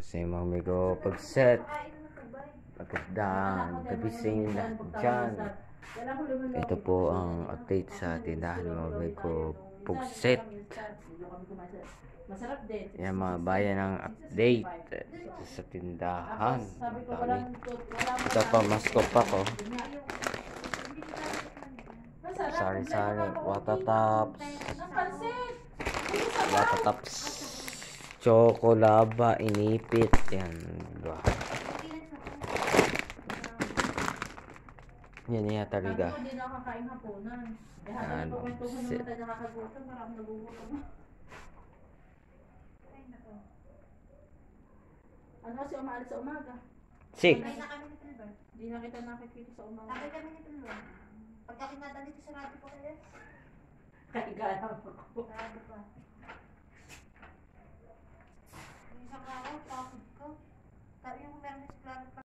Kasi mamigo pag-set. Magandang gabi sa inyo lahat dyan. Ito po ang update sa tindahan ng mamigo pag-set. Yan mga bayan ng update sa tindahan. Ito pa, masko pa ko. Sari-sari, watataps. Watataps. Chocolaba, inipit. Yan. Diba? Yan yata riga. Hindi na kakain hapunan. Habang nagkukwentuhan naman tayo nakakagutom, parang nagugutom. Ano kasi umaalis sa umaga? 6. Ay, na kami ni Pilbar. Hindi na kita nakikita sa umaga. Nakay kami ni Pilbar. Pagka kinada dito sa rabi ko kayo. Kaiga lang ako. Rabi pa. Yung isang araw,